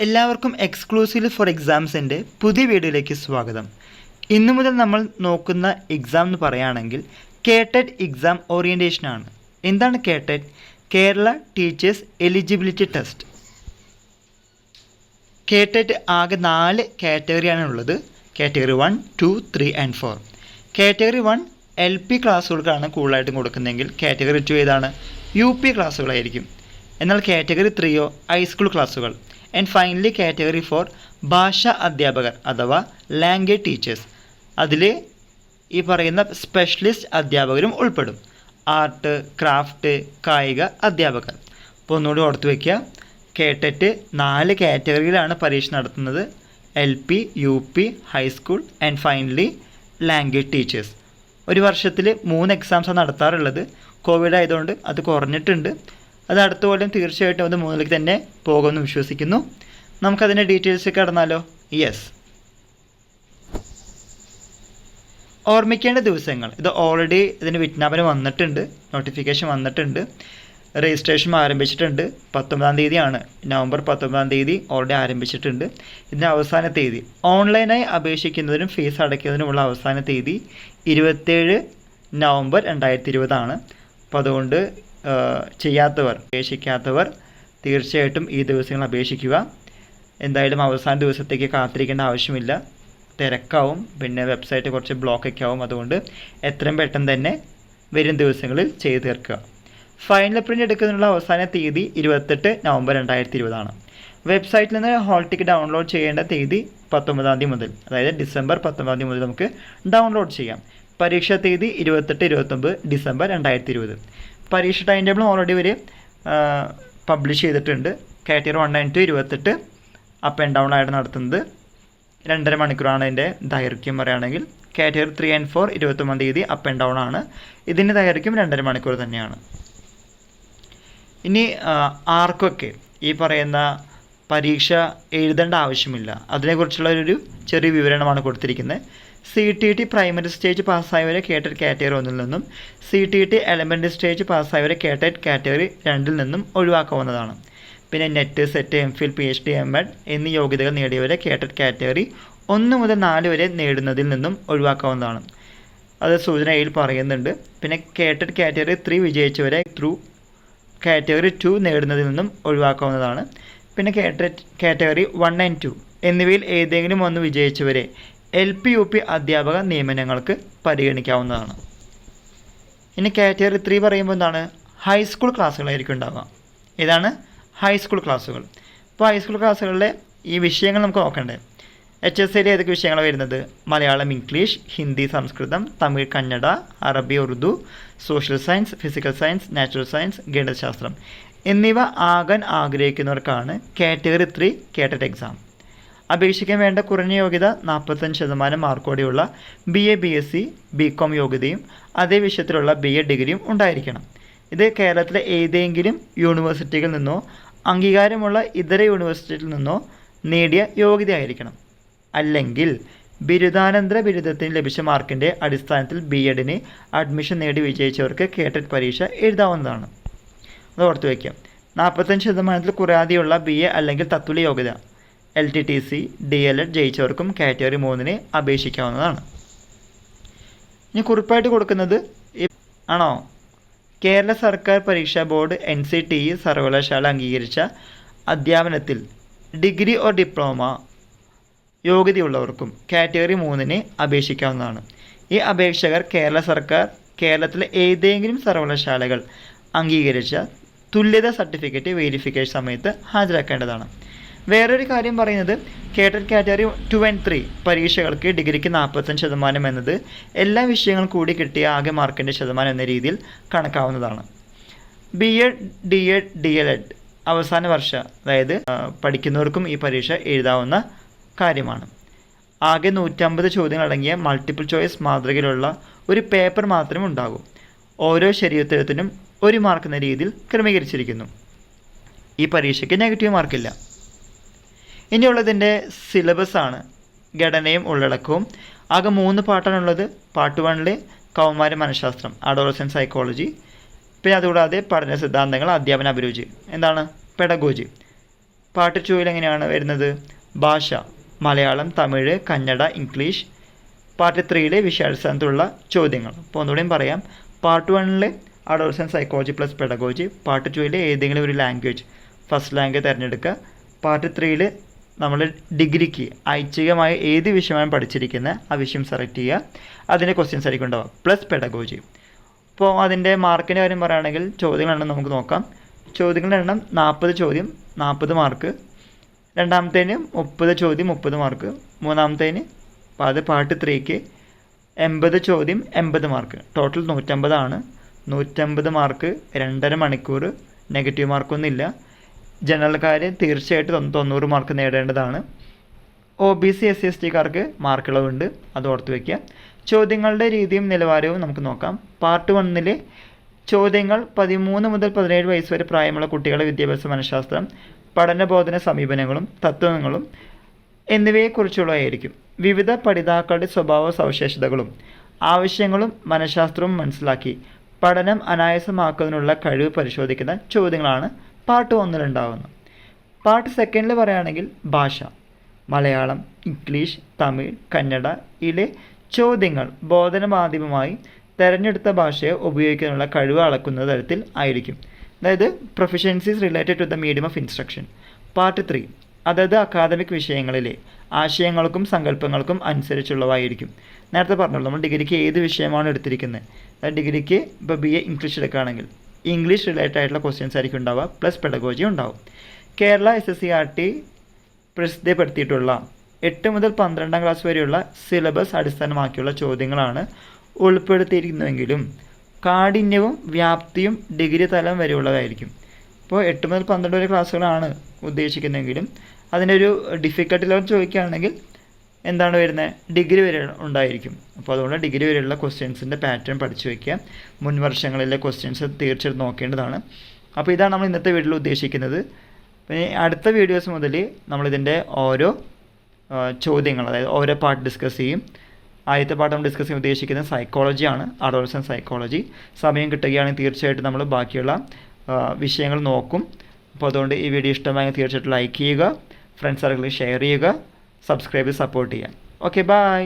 എല്ലാവർക്കും exclusive for എക്സാംസിൻ്റെ പുതിയ വീഡിയോയിലേക്ക് സ്വാഗതം. ഇന്നു മുതൽ നമ്മൾ നോക്കുന്ന എക്സാം എന്ന് പറയുകയാണെങ്കിൽ കേടെറ്റ് എക്സാം ഓറിയൻറ്റേഷനാണ്. എന്താണ് KTET? Kerala teachers eligibility test. KTET ആകെ 4 കാറ്റഗറിയാണ് ഉള്ളത്. Category 1, 2, 3 and 4. കാറ്റഗറി 1 LP ക്ലാസ്സുകൾക്കാണ് കൂടുതലായിട്ടും കൊടുക്കുന്നതെങ്കിൽ കാറ്റഗറി 2 ഏതാണ്? UP ക്ലാസ്സുകളായിരിക്കും. എന്നാൽ കാറ്റഗറി 3 ഹൈസ്കൂൾ ക്ലാസ്സുകൾ. ആൻഡ് ഫൈനലി കാറ്റഗറി 4 ഭാഷാ അധ്യാപകർ അഥവാ ലാംഗ്വേജ് ടീച്ചേഴ്സ്. അതിൽ ഈ പറയുന്ന സ്പെഷ്യലിസ്റ്റ് അധ്യാപകരും ഉൾപ്പെടും. ആർട്ട്, ക്രാഫ്റ്റ്, കായിക അധ്യാപകർ. അപ്പോൾ ഒന്നുകൂടി ഓർത്ത് വയ്ക്കുക, കേടെറ്റ് 4 കാറ്റഗറിയിലാണ് പരീക്ഷ നടത്തുന്നത്. LP, UP, high school and finally language teachers. ഒരു വർഷത്തിൽ 3 എക്സാംസാണ് നടത്താറുള്ളത്. കോവിഡ് ആയതുകൊണ്ട് അത് കുറഞ്ഞിട്ടുണ്ട്. അത് അടുത്ത കൊല്ലം തീർച്ചയായിട്ടും അത് 3ലേക്ക് തന്നെ പോകുമെന്ന് വിശ്വസിക്കുന്നു. നമുക്കതിൻ്റെ ഡീറ്റെയിൽസ് കടന്നാലോ? യെസ്. ഓർമ്മിക്കേണ്ട ദിവസങ്ങൾ. ഇത് ഓൾറെഡി ഇതിന് വിജ്ഞാപനം വന്നിട്ടുണ്ട്, നോട്ടിഫിക്കേഷൻ വന്നിട്ടുണ്ട്, രജിസ്ട്രേഷൻ ആരംഭിച്ചിട്ടുണ്ട്. 19-ാം തീയതിയാണ്, നവംബർ 19-ാം തീയതി ഓൾറെഡി ആരംഭിച്ചിട്ടുണ്ട്. ഇതിൻ്റെ അവസാന തീയതി ഓൺലൈനായി അപേക്ഷിക്കുന്നതിനും ഫീസ് അടയ്ക്കുന്നതിനുമുള്ള അവസാന തീയതി 27 നവംബർ 2020 അപ്പോൾ അതുകൊണ്ട് ചെയ്യാത്തവർ, അപേക്ഷിക്കാത്തവർ തീർച്ചയായിട്ടും ഈ ദിവസങ്ങൾ അപേക്ഷിക്കുക. എന്തായാലും അവസാന ദിവസത്തേക്ക് കാത്തിരിക്കേണ്ട ആവശ്യമില്ല, തിരക്കാവും, പിന്നെ വെബ്സൈറ്റ് കുറച്ച് ബ്ലോക്കൊക്കെ ആവും. അതുകൊണ്ട് എത്രയും പെട്ടെന്ന് തന്നെ വരും ദിവസങ്ങളിൽ ചെയ്തു തീർക്കുക. ഫൈനൽ പ്രിൻ്റ് എടുക്കുന്നതിനുള്ള അവസാന തീയതി 28 നവംബർ 2020. വെബ്സൈറ്റിൽ നിന്ന് ഹോൾ ടിക്കറ്റ് ഡൗൺലോഡ് ചെയ്യേണ്ട തീയതി 19-ാം തീയതി മുതൽ, അതായത് ഡിസംബർ 19-ാം തീയതി മുതൽ നമുക്ക് ഡൗൺലോഡ് ചെയ്യാം. പരീക്ഷാ തീയതി 28-29 ഡിസംബർ 2020. പരീക്ഷ ടൈം ടേബിൾ ഓൾറെഡി ഇവർ പബ്ലിഷ് ചെയ്തിട്ടുണ്ട്. Category 1 and 2 28 up and down ആയിട്ട് നടത്തുന്നത്. 2.5 മണിക്കൂറാണ് ഇതിൻ്റെ ദൈർഘ്യം പറയുകയാണെങ്കിൽ. കാറ്റഗറി 3 and 4 21-ാം തീയതി അപ്പ് ആൻഡ് ഡൗൺ ആണ്. ഇതിൻ്റെ ദൈർഘ്യം 2.5 മണിക്കൂർ തന്നെയാണ്. ഇനി ആർക്കൊക്കെ ഈ പറയുന്ന പരീക്ഷ എഴുതേണ്ട ആവശ്യമില്ല അതിനെക്കുറിച്ചുള്ള ഒരു ചെറിയ വിവരണമാണ് കൊടുത്തിരിക്കുന്നത്. CTT പ്രൈമറി സ്റ്റേജ് പാസ്സായവരെ കേടെറ്റ് കാറ്റഗറി 1-ൽ നിന്നും CTT എലമെൻ്ററി സ്റ്റേജ് പാസ്സായവരെ കേടെറ്റ് കാറ്റഗറി 2-ൽ നിന്നും ഒഴിവാക്കാവുന്നതാണ്. പിന്നെ net, set, MPhil, PhD, M.Ed എന്നീ യോഗ്യതകൾ നേടിയവരെ കേടെറ്റ് കാറ്റഗറി 1 മുതൽ 4 വരെ നേടുന്നതിൽ നിന്നും ഒഴിവാക്കാവുന്നതാണ്. അത് സൂചന A-യിൽ പറയുന്നുണ്ട്. പിന്നെ കേടെറ്റ് കാറ്റഗറി 3 വിജയിച്ചവരെ ത്രൂ കാറ്റഗറി 2 നേടുന്നതിൽ നിന്നും ഒഴിവാക്കാവുന്നതാണ്. പിന്നെ കേടെറ്റ് കാറ്റഗറി 1 and 2 എന്നിവയിൽ ഏതെങ്കിലും ഒന്ന് വിജയിച്ചവരെ LP, UP അധ്യാപക നിയമനങ്ങൾക്ക് പരിഗണിക്കാവുന്നതാണ്. ഇനി കാറ്റഗറി 3 പറയുമ്പോൾ എന്താണ്? ഹൈസ്കൂൾ ക്ലാസ്സുകളായിരിക്കും ഉണ്ടാവുക. ഏതാണ്? ഹൈസ്കൂൾ ക്ലാസ്സുകൾ. ഇപ്പോൾ ഹൈസ്കൂൾ ക്ലാസ്സുകളിലെ ഈ വിഷയങ്ങൾ നമുക്ക് നോക്കണ്ടേ. HSL ഏതൊക്കെ വിഷയങ്ങളാണ് വരുന്നത്? മലയാളം, ഇംഗ്ലീഷ്, ഹിന്ദി, സംസ്കൃതം, തമിഴ്, കന്നഡ, അറബി, Urdu, social science, physical science, natural science, ഗണിതശാസ്ത്രം എന്നിവ ആകാൻ ആഗ്രഹിക്കുന്നവർക്കാണ് കാറ്റഗറി 3 കേടെറ്റ് എക്സാം. അപേക്ഷിക്കാൻ വേണ്ട കുറഞ്ഞ യോഗ്യത 45% മാർക്കോടെയുള്ള BA, BSc, BCom യോഗ്യതയും അതേ വിഷയത്തിലുള്ള BA ഡിഗ്രിയും ഉണ്ടായിരിക്കണം. ഇത് കേരളത്തിലെ ഏതെങ്കിലും യൂണിവേഴ്സിറ്റിയിൽ നിന്നോ അംഗീകാരമുള്ള ഇതര യൂണിവേഴ്സിറ്റിയിൽ നിന്നോ നേടിയ യോഗ്യതയായിരിക്കണം. അല്ലെങ്കിൽ ബിരുദാനന്തര ബിരുദത്തിന് ലഭിച്ച മാർക്കിൻ്റെ അടിസ്ഥാനത്തിൽ B.Ed-ന് അഡ്മിഷൻ നേടി വിജയിച്ചവർക്ക് കേടെറ്റ് പരീക്ഷ എഴുതാവുന്നതാണ്. അത് ഓർത്ത് വയ്ക്കാം. 45% കുറയാതെയുള്ള BA അല്ലെങ്കിൽ തത്തുല്യ യോഗ്യത LTTC, DLED ജയിച്ചവർക്കും കാറ്റഗറി 3-ന് അപേക്ഷിക്കാവുന്നതാണ്. ഇനി കുറിപ്പായിട്ട് കൊടുക്കുന്നത് ആണോ? കേരള സർക്കാർ പരീക്ഷാ ബോർഡ് NCTE സർവകലാശാല അംഗീകരിച്ച അധ്യാപനത്തിൽ ഡിഗ്രി ഓർ ഡിപ്ലോമ യോഗ്യതയുള്ളവർക്കും കാറ്റഗറി 3-ന് അപേക്ഷിക്കാവുന്നതാണ്. ഈ അപേക്ഷകർ കേരള സർക്കാർ കേരളത്തിലെ ഏതെങ്കിലും സർവകലാശാലകൾ അംഗീകരിച്ച തുല്യത സർട്ടിഫിക്കറ്റ് വെരിഫിക്കേഷൻ സമയത്ത് ഹാജരാക്കേണ്ടതാണ്. വേറൊരു കാര്യം പറയുന്നത്, കേടെറ്റ് കാറ്റഗറി 2 and 3 പരീക്ഷകൾക്ക് ഡിഗ്രിക്ക് 45% എന്നത് എല്ലാ വിഷയങ്ങളും കൂടി കിട്ടിയ ആകെ മാർക്കിൻ്റെ ശതമാനം എന്ന രീതിയിൽ കണക്കാവുന്നതാണ്. B.Ed, D.Ed, DLED അവസാന വർഷ, അതായത് പഠിക്കുന്നവർക്കും ഈ പരീക്ഷ എഴുതാവുന്ന കാര്യമാണ്. ആകെ 150 ചോദ്യങ്ങൾ അടങ്ങിയ മൾട്ടിപ്പിൾ ചോയ്സ് മാതൃകയിലുള്ള ഒരു പേപ്പർ മാത്രമേ ഉണ്ടാകൂ. ഓരോ ശരിയുത്തരത്തിനും 1 മാർക്ക് എന്ന രീതിയിൽ ക്രമീകരിച്ചിരിക്കുന്നു. ഈ പരീക്ഷയ്ക്ക് നെഗറ്റീവ് മാർക്കില്ല. ഇനിയുള്ളതിൻ്റെ സിലബസാണ്. ഘടനയും ഉള്ളടക്കവും ആകെ 3 പാർട്ടാണുള്ളത്. പാർട്ട് 1-ൽ കൗമാര മനഃശാസ്ത്രം, അഡോളസെൻ്റ് സൈക്കോളജി. പിന്നെ അതുകൂടാതെ പഠന സിദ്ധാന്തങ്ങൾ, അധ്യാപന അഭിരുചി, എന്താണ് പെഡഗോജി. പാർട്ട് 2 എങ്ങനെയാണ് വരുന്നത്? ഭാഷ മലയാളം, തമിഴ്, കന്നഡ, ഇംഗ്ലീഷ്. പാർട്ട് 3 വിഷയാടിസ്ഥാനത്തിലുള്ള ചോദ്യങ്ങൾ. അപ്പോൾ ഒന്നുകൂടെയും പറയാം, part 1 adolescent psychology plus pedagogy, part 2 ഏതെങ്കിലും ഒരു ലാംഗ്വേജ് ഫസ്റ്റ് ലാംഗ്വേജ് തിരഞ്ഞെടുക്കുക. പാർട്ട് 3 നമ്മൾ ഡിഗ്രിക്ക് ഐച്ഛികമായി ഏത് വിഷയമാണ് പഠിച്ചിരിക്കുന്നത് ആ വിഷയം സെലക്ട് ചെയ്യുക. അതിൻ്റെ ക്വസ്റ്റ്യൻസ് ആയിരിക്കും ഉണ്ടാവുക പ്ലസ് പെഡഗോജി. അപ്പോൾ അതിൻ്റെ മാർക്കിൻ്റെ കാര്യം പറയുകയാണെങ്കിൽ ചോദ്യങ്ങളെണ്ണം നമുക്ക് നോക്കാം. ചോദ്യങ്ങളുടെ എണ്ണം 40 ചോദ്യം 40 മാർക്ക്, രണ്ടാമത്തേന് 30 ചോദ്യം 30 മാർക്ക്, മൂന്നാമത്തേന് പാർട്ട് 3 80 ചോദ്യം 80 മാർക്ക്. ടോട്ടൽ 150 ആണ്. 150 മാർക്ക് 2.5 മണിക്കൂർ. നെഗറ്റീവ് മാർക്കൊന്നുമില്ല. ജനറൽക്കാർ തീർച്ചയായിട്ടും 90 മാർക്ക് നേടേണ്ടതാണ്. OBC SC/ST മാർക്കിളവുണ്ട്, അത് ഓർത്ത് വയ്ക്കുക. ചോദ്യങ്ങളുടെ രീതിയും നിലവാരവും നമുക്ക് നോക്കാം. പാർട്ട് 1 ചോദ്യങ്ങൾ 13 മുതൽ 17 വയസ്സ് വരെ പ്രായമുള്ള കുട്ടികളുടെ വിദ്യാഭ്യാസ മനഃശാസ്ത്രം, പഠനബോധന സമീപനങ്ങളും തത്വങ്ങളും എന്നിവയെക്കുറിച്ചുള്ളതായിരിക്കും. വിവിധ പഠിതാക്കളുടെ സ്വഭാവ സവിശേഷതകളും ആവശ്യങ്ങളും മനഃശാസ്ത്രവും മനസ്സിലാക്കി പഠനം അനായാസമാക്കുന്നതിനുള്ള കഴിവ് പരിശോധിക്കുന്ന ചോദ്യങ്ങളാണ് പാർട്ട് 1 ഉണ്ടാകുന്നത്. പാർട്ട് 2 പറയുകയാണെങ്കിൽ ഭാഷ മലയാളം, ഇംഗ്ലീഷ്, തമിഴ്, കന്നഡയിലെ ചോദ്യങ്ങൾ ബോധനമാധ്യമമായി തിരഞ്ഞെടുത്ത ഭാഷയെ ഉപയോഗിക്കാനുള്ള കഴിവ് അളക്കുന്ന തരത്തിൽ ആയിരിക്കും. അതായത് proficiencies related to the medium of instruction. Part 3 അതായത് അക്കാദമിക് വിഷയങ്ങളിലെ ആശയങ്ങൾക്കും സങ്കല്പങ്ങൾക്കും അനുസരിച്ചുള്ളവായിരിക്കും. നേരത്തെ പറഞ്ഞല്ലോ, നമ്മൾ ഡിഗ്രിക്ക് ഏത് വിഷയമാണ് എടുത്തിരിക്കുന്നത്. അതായത് ഡിഗ്രിക്ക് ഇപ്പോൾ BA ഇംഗ്ലീഷ് എടുക്കുകയാണെങ്കിൽ ഇംഗ്ലീഷ് റിലേറ്റഡ് ആയിട്ടുള്ള ക്വസ്റ്റ്യൻസ് ആയിരിക്കും ഉണ്ടാവുക, പ്ലസ് പെഡഗോജി ഉണ്ടാവും. കേരള SSCRT പ്രസിദ്ധപ്പെടുത്തിയിട്ടുള്ള 8 മുതൽ 12ാം ക്ലാസ് വരെയുള്ള സിലബസ് അടിസ്ഥാനമാക്കിയുള്ള ചോദ്യങ്ങളാണ് ഉൾപ്പെടുത്തിയിരിക്കുന്നുവെങ്കിലും കാഠിന്യവും വ്യാപ്തിയും ഡിഗ്രി തലം വരെയുള്ളതായിരിക്കും. ഇപ്പോൾ 8 മുതൽ 12 വരെ ക്ലാസ്സുകളാണ് ഉദ്ദേശിക്കുന്നതെങ്കിലും അതിൻ്റെ ഒരു ഡിഫിക്കൽട്ടി ലെവൽ ചോദിക്കുകയാണെങ്കിൽ എന്താണ് വരുന്നത്, ഡിഗ്രി വരെ ഉണ്ടായിരിക്കും. അപ്പോൾ അതുകൊണ്ട് ഡിഗ്രി വരെയുള്ള ക്വസ്റ്റ്യൻസിൻ്റെ പാറ്റേൺ പഠിച്ചു വയ്ക്കുക. മുൻ വർഷങ്ങളിലെ ക്വസ്റ്റ്യൻസ് തീർച്ചയായിട്ടും നോക്കേണ്ടതാണ്. അപ്പോൾ ഇതാണ് നമ്മൾ ഇന്നത്തെ വീഡിയോയിൽ ഉദ്ദേശിക്കുന്നത്. പിന്നെ അടുത്ത വീഡിയോസ് മുതൽ നമ്മളിതിൻ്റെ ഓരോ ചോദ്യങ്ങൾ, അതായത് ഓരോ പാർട്ട് ഡിസ്കസ് ചെയ്യും. ആദ്യത്തെ പാഠം ഡിസ്കസ് ചെയ്യാൻ ഉദ്ദേശിക്കുന്നത് സൈക്കോളജിയാണ്, അഡോളസൻറ്റ് സൈക്കോളജി. സമയം കിട്ടുകയാണെങ്കിൽ തീർച്ചയായിട്ടും നമ്മൾ ബാക്കിയുള്ള വിഷയങ്ങൾ നോക്കും. അപ്പോൾ അതുകൊണ്ട് ഈ വീഡിയോ ഇഷ്ടമായെങ്കിൽ തീർച്ചയായിട്ടും ലൈക്ക് ചെയ്യുക, ഫ്രണ്ട്സ് സർക്കിളിൽ ഷെയർ ചെയ്യുക, സബ്സ്ക്രൈബ് സപ്പോർട്ട് ചെയ്യുക. Okay, by.